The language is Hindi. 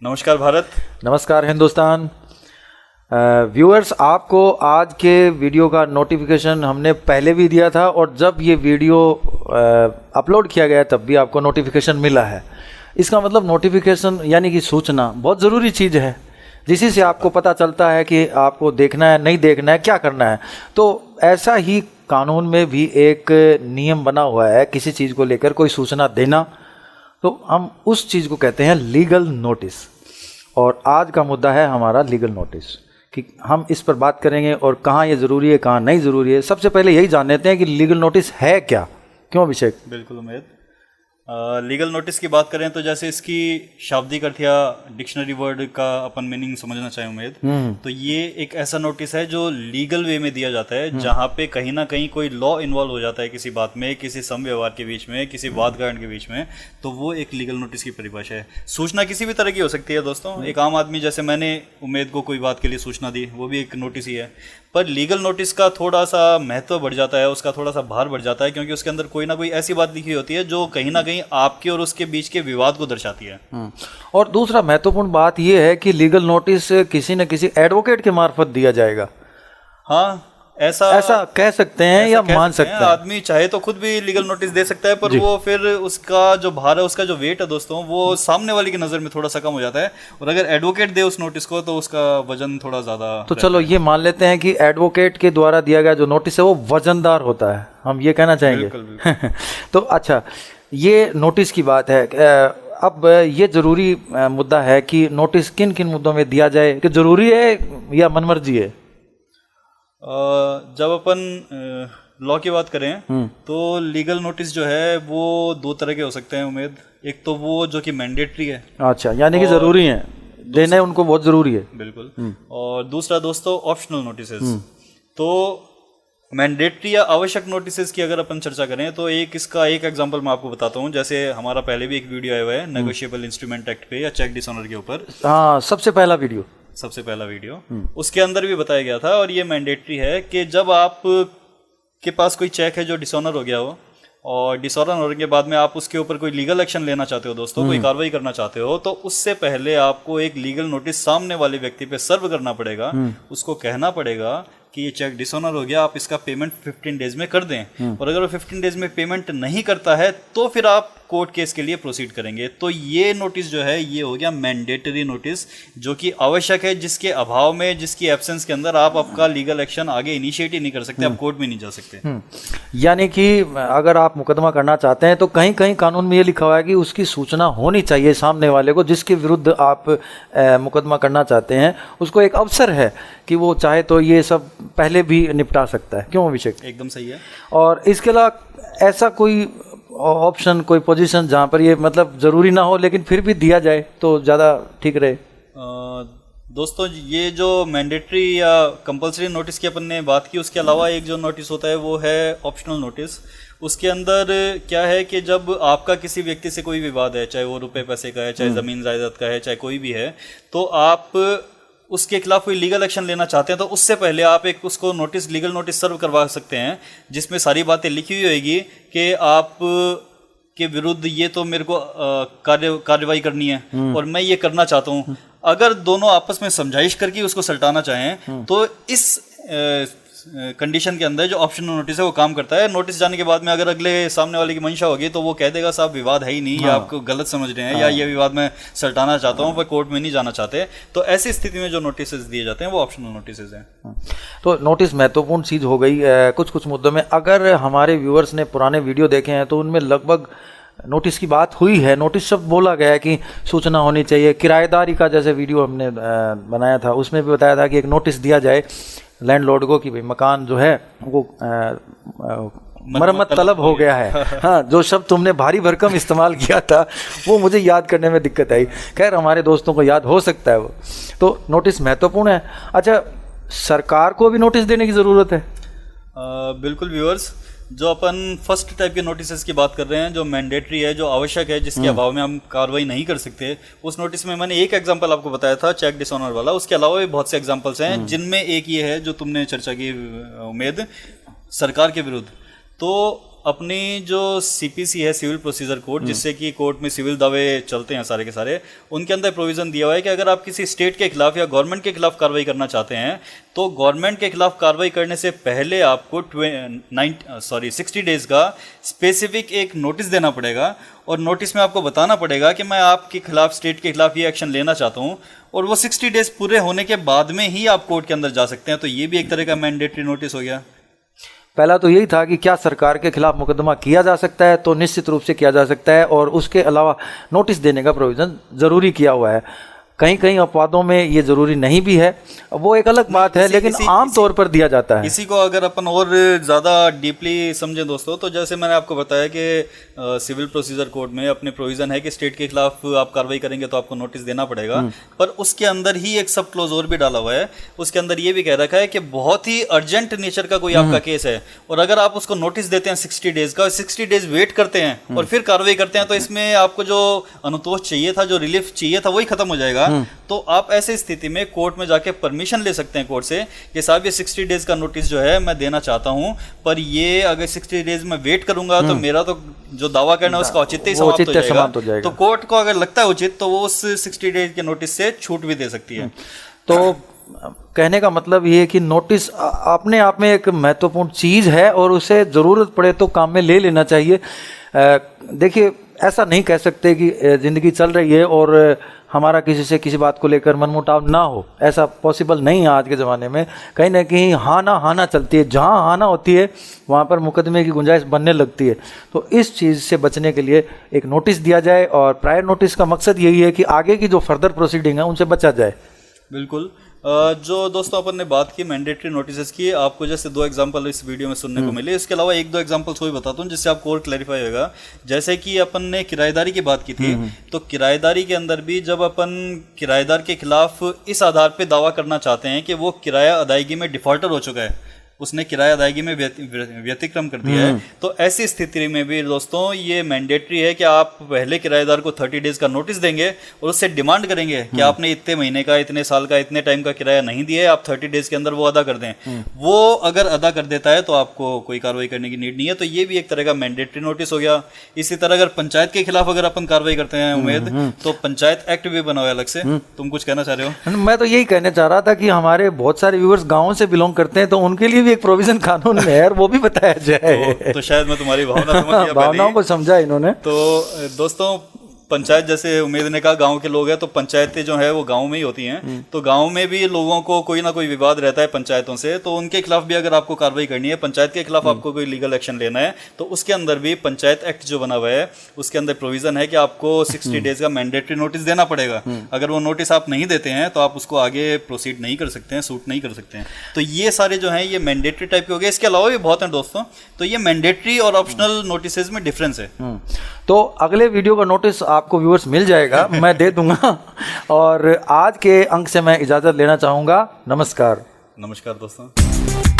नमस्कार भारत। नमस्कार हिंदुस्तान। व्यूअर्स, आपको आज के वीडियो का नोटिफिकेशन हमने पहले भी दिया था और जब ये वीडियो अपलोड किया गया तब भी आपको नोटिफिकेशन मिला है। इसका मतलब नोटिफिकेशन यानी कि सूचना बहुत ज़रूरी चीज़ है, जिसी से आपको पता चलता है कि आपको देखना है, नहीं देखना है, क्या करना है। तो ऐसा ही कानून में भी एक नियम बना हुआ है, किसी चीज़ को लेकर कोई सूचना देना, तो हम उस चीज़ को कहते हैं लीगल नोटिस। और आज का मुद्दा है हमारा लीगल नोटिस, कि हम इस पर बात करेंगे और कहाँ ये ज़रूरी है, कहाँ नहीं ज़रूरी है। सबसे पहले यही जान लेते हैं कि लीगल नोटिस है क्या। क्यों अभिषेक? बिल्कुल उमेद। लीगल नोटिस की बात करें तो जैसे इसकी शाब्दिक अर्थ या डिक्शनरी वर्ड का अपन मीनिंग समझना चाहें उमेद, तो ये एक ऐसा नोटिस है जो लीगल वे में दिया जाता है, जहाँ पे कहीं ना कहीं कोई लॉ इन्वॉल्व हो जाता है किसी बात में, किसी समव्यवहार के बीच में, किसी वाद कारण के बीच में, तो वो एक लीगल नोटिस की परिभाषा है। सूचना किसी भी तरह की हो सकती है दोस्तों। एक आम आदमी जैसे मैंने उमेद को कोई बात के लिए सूचना दी, वो भी एक नोटिस ही है। पर लीगल नोटिस का थोड़ा सा महत्व बढ़ जाता है, उसका थोड़ा सा भार बढ़ जाता है, क्योंकि उसके अंदर कोई ना कोई ऐसी बात लिखी होती है जो कहीं ना कहीं आपके और उसके बीच के विवाद को दर्शाती है। और दूसरा महत्वपूर्ण बात यह है कि लीगल नोटिस किसी न किसी एडवोकेट के मार्फत दिया जाएगा। हाँ, ऐसा कह सकते हैं या मान सकते हैं। आदमी चाहे तो खुद भी लीगल नोटिस दे सकता है, पर वो फिर उसका जो भार है, उसका जो वेट है दोस्तों, वो सामने वाले की नज़र में थोड़ा सा कम हो जाता है। और अगर एडवोकेट दे उस नोटिस को तो उसका वजन थोड़ा ज़्यादा। तो चलो ये मान लेते हैं कि एडवोकेट के द्वारा दिया गया जो नोटिस है वो वजनदार होता है, हम ये कहना चाहेंगे। बिल्कुल। तो अच्छा, ये नोटिस की बात है। अब ये ज़रूरी मुद्दा है कि नोटिस किन किन मुद्दों में दिया जाए, कि ज़रूरी है या मनमर्जी है। जब अपन लॉ की बात करें तो लीगल नोटिस जो है वो दो तरह के हो सकते हैं उमेद। एक तो वो जो कि मैंडेटरी है, अच्छा, यानी कि ज़रूरी है, देने उनको बहुत ज़रूरी है। बिल्कुल। और दूसरा दोस्तों ऑप्शनल नोटिसेस। तो मैंडेटरी या आवश्यक नोटिसेस की अगर अपन चर्चा करें तो इसका एक एग्जांपल मैं आपको बताता हूँ। जैसे हमारा पहले भी एक वीडियो आया हुआ है नेगोशिएबल इंस्ट्रूमेंट एक्ट पे या चेक डिसऑनर के ऊपर। हाँ, सबसे पहला वीडियो उसके अंदर भी बताया गया था। और ये मैंडेटरी है कि जब आप के पास कोई चेक है जो डिसऑनर हो गया हो, और डिसऑनर होने के बाद में आप उसके ऊपर कोई लीगल एक्शन लेना चाहते हो दोस्तों, कोई कार्रवाई करना चाहते हो, तो उससे पहले आपको एक लीगल नोटिस सामने वाले व्यक्ति पे सर्व करना पड़ेगा। उसको कहना पड़ेगा कि ये चेक डिसऑनर हो गया, आप इसका पेमेंट 15 डेज में कर दें। और अगर वो 15 डेज में पेमेंट नहीं करता है तो फिर आप कोर्ट केस के लिए प्रोसीड करेंगे। तो ये नोटिस जो है ये हो गया मैंडेटरी नोटिस, जो कि आवश्यक है, जिसके अभाव में, जिसकी एब्सेंस के अंदर आप आपका लीगल एक्शन आगे इनिशिएट ही नहीं कर सकते, आप कोर्ट में नहीं जा सकते। यानी कि अगर आप मुकदमा करना चाहते हैं तो कहीं कहीं कानून में ये लिखा हुआ है कि उसकी सूचना होनी चाहिए सामने वाले को, जिसके विरुद्ध आप मुकदमा करना चाहते हैं। उसको एक अवसर है कि वो चाहे तो ये सब पहले भी निपटा सकता है। क्यों अभिषेक? एकदम सही है। और इसके अलावा ऐसा कोई ऑप्शन, कोई पोजीशन जहाँ पर ये मतलब ज़रूरी ना हो लेकिन फिर भी दिया जाए तो ज़्यादा ठीक रहे? दोस्तों, ये जो मैंडेटरी या कंपलसरी नोटिस की अपन ने बात की, उसके अलावा एक जो नोटिस होता है वो है ऑप्शनल नोटिस। उसके अंदर क्या है कि जब आपका किसी व्यक्ति से कोई विवाद है, चाहे वो रुपए पैसे का है, चाहे ज़मीन जायदाद का है, चाहे कोई भी है, तो आप उसके खिलाफ कोई लीगल एक्शन लेना चाहते हैं तो उससे पहले आप एक उसको नोटिस, लीगल नोटिस सर्व करवा सकते हैं, जिसमें सारी बातें लिखी हुई होगी कि आप के विरुद्ध ये तो मेरे को कार्रवाई करनी है और मैं ये करना चाहता हूँ। अगर दोनों आपस में समझाइश करके उसको सल्टाना चाहें तो इस कंडीशन के अंदर जो ऑप्शनल नोटिस है वो काम करता है। नोटिस जाने के बाद में अगर अगले सामने वाले की मंशा होगी तो वो कह देगा साहब विवाद है ही नहीं, या आपको गलत समझ रहे हैं, या ये विवाद मैं सल्टाना चाहता हूँ पर कोर्ट में नहीं जाना चाहते। तो ऐसी स्थिति में जो नोटिस दिए जाते हैं वो ऑप्शनल नोटिस हैं। तो नोटिस महत्वपूर्ण चीज़ हो गई। कुछ कुछ मुद्दों में अगर हमारे व्यूअर्स ने पुराने वीडियो देखे हैं तो उनमें लगभग नोटिस की बात हुई है। नोटिस शब्द बोला गया है कि सूचना होनी चाहिए। किराएदारी का जैसे वीडियो हमने बनाया था उसमें भी बताया था कि एक नोटिस दिया जाए लैंडलॉर्ड को कि भाई मकान जो है वो मरम्मत तलब हो गया है। हाँ, जो शब्द तुमने भारी भरकम इस्तेमाल किया था वो मुझे याद करने में दिक्कत आई। खैर, हमारे दोस्तों को याद हो सकता है वो। तो नोटिस महत्वपूर्ण है। अच्छा, सरकार को भी नोटिस देने की ज़रूरत है? बिल्कुल व्यूअर्स, जो अपन फर्स्ट टाइप के नोटिसेस की बात कर रहे हैं, जो मैंडेटरी है, जो आवश्यक है, जिसके अभाव में हम कार्रवाई नहीं कर सकते, उस नोटिस में मैंने एक एग्जांपल आपको बताया था चेक डिसऑनर वाला। उसके अलावा भी बहुत से एग्जांपल्स हैं, जिनमें एक ये है जो तुमने चर्चा की उम्मीद, सरकार के विरुद्ध। तो अपनी जो सीपीसी है, सिविल प्रोसीजर कोड, जिससे कि कोर्ट में सिविल दावे चलते हैं सारे के सारे, उनके अंदर प्रोविजन दिया हुआ है कि अगर आप किसी स्टेट के खिलाफ या गवर्नमेंट के खिलाफ कार्रवाई करना चाहते हैं तो गवर्नमेंट के खिलाफ कार्रवाई करने से पहले आपको 60 डेज का स्पेसिफिक एक नोटिस देना पड़ेगा, और नोटिस में आपको बताना पड़ेगा कि मैं आपके खिलाफ, स्टेट के खिलाफ ये एक्शन लेना चाहता हूँ, और वो 60 डेज पूरे होने के बाद में ही आप कोर्ट के अंदर जा सकते हैं। तो ये भी एक तरह का मैंडेटरी नोटिस हो गया। पहला तो यही था कि क्या सरकार के खिलाफ मुकदमा किया जा सकता है, तो निश्चित रूप से किया जा सकता है, और उसके अलावा नोटिस देने का प्रोविज़न ज़रूरी किया हुआ है। कहीं कहीं अपवादों में ये ज़रूरी नहीं भी है, वो एक अलग बात है, लेकिन आम तौर पर दिया जाता है। इसी को अगर अपन और ज़्यादा डीपली समझें दोस्तों, तो जैसे मैंने आपको बताया कि सिविल प्रोसीजर कोड में अपने प्रोविज़न है कि स्टेट के खिलाफ आप कार्रवाई करेंगे तो आपको नोटिस देना पड़ेगा, पर उसके अंदर ही एक सब क्लोज और भी डाला हुआ है। उसके अंदर ये भी कह रखा है कि बहुत ही अर्जेंट नेचर का कोई आपका केस है, और अगर आप उसको नोटिस देते हैं 60 डेज का, 60 डेज वेट करते हैं और फिर कार्रवाई करते हैं, तो इसमें आपको जो अनुतोष चाहिए था, जो रिलीफ चाहिए था, वही खत्म हो जाएगा। तो आप ऐसे स्थिति में कोर्ट में जाके परमिशन ले सकते हैं कोर्ट से कि साहब ये 60 डेज का नोटिस जो है मैं देना चाहता हूं, पर ये अगर 60 डेज में वेट करूंगा तो मेरा तो जो दावा करना है उसका औचित्य ही समाप्त हो जाएगा। तो कोर्ट को अगर लगता है उचित तो वो उस 60 डेज के नोटिस से छूट भी दे सकती है। तो कहने का मतलब ये है कि नोटिस अपने आप में एक महत्वपूर्ण चीज़ है, और उसे ज़रूरत पड़े तो काम में ले लेना चाहिए। देखिए, ऐसा नहीं कह सकते कि ज़िंदगी चल रही है और हमारा किसी से किसी बात को लेकर मनमुटाव ना हो, ऐसा पॉसिबल नहीं है आज के ज़माने में। कहीं ना कहीं हाना चलती है, जहाँ हाना होती है वहाँ पर मुकदमे की गुंजाइश बनने लगती है। तो इस चीज़ से बचने के लिए एक नोटिस दिया जाए, और प्रायर नोटिस का मकसद यही है कि आगे की जो फर्दर प्रोसीडिंग है उनसे बचा जाए। बिल्कुल। जो दोस्तों अपन ने बात की मैंडेटरी नोटिस की, आपको जैसे 2 एग्जांपल इस वीडियो में सुनने को मिले, इसके अलावा 1-2 एग्जांपल्स वही बताता हूँ जिससे आपको और क्लैरिफाई होगा। जैसे कि अपन ने किराएदारी की बात की थी, तो किराएदारी के अंदर भी जब अपन किराएदार के खिलाफ इस आधार पे दावा करना चाहते हैं कि वो किराया अदायगी में डिफॉल्टर हो चुका है, उसने किराया अदायगी में व्यतिक्रम कर दिया है, तो ऐसी स्थिति में भी दोस्तों ये मैंडेटरी है कि आप पहले किराएदार को 30 डेज का नोटिस देंगे और उससे डिमांड करेंगे कि आपने इतने महीने का, इतने साल का, इतने टाइम का किराया नहीं दिया है, आप 30 डेज के अंदर वो अदा कर दें। वो अगर अदा कर देता है तो आपको कोई कार्रवाई करने की नीड नहीं है। तो ये भी एक तरह का मैंडेटरी नोटिस हो गया। इसी तरह अगर पंचायत के खिलाफ अगर अपन कार्रवाई करते हैं उम्मीद, तो पंचायत एक्ट भी बना हुआ है अलग से। तुम कुछ कहना चाह रहे हो? मैं तो यही कहना चाह रहा था कि हमारे बहुत सारे व्यूअर्स गाँव से बिलोंग करते हैं, तो उनके लिए एक प्रोविजन कानून में है, और वो भी बताया जाए। तो शायद मैं तुम्हारी भावना समझ गया, भावनाओं को समझा इन्होंने। तो दोस्तों, पंचायत जैसे उम्मीद ने कहा गांव के लोग हैं, तो पंचायतें जो है वो गांव में ही होती हैं। तो गांव में भी लोगों को कोई ना कोई विवाद रहता है पंचायतों से, तो उनके खिलाफ भी अगर आपको कार्रवाई करनी है, पंचायत के खिलाफ आपको कोई लीगल एक्शन लेना है, तो उसके अंदर भी पंचायत एक्ट जो बना हुआ है उसके अंदर प्रोविजन है कि आपको 60 डेज का मैंडेटरी नोटिस देना पड़ेगा। अगर वो नोटिस आप नहीं देते हैं तो आप उसको आगे प्रोसीड नहीं कर सकते हैं, सूट नहीं कर सकते हैं। तो ये सारे जो हैं ये मैंडेटरी टाइप के हो गए। इसके अलावा भी बहुत हैं दोस्तों, तो ये मैंडेटरी और ऑप्शनल नोटिस में डिफरेंस है। तो अगले वीडियो का नोटिस आपको व्यूअर्स मिल जाएगा, मैं दे दूंगा। और आज के अंक से मैं इजाज़त लेना चाहूँगा। नमस्कार। नमस्कार दोस्तों।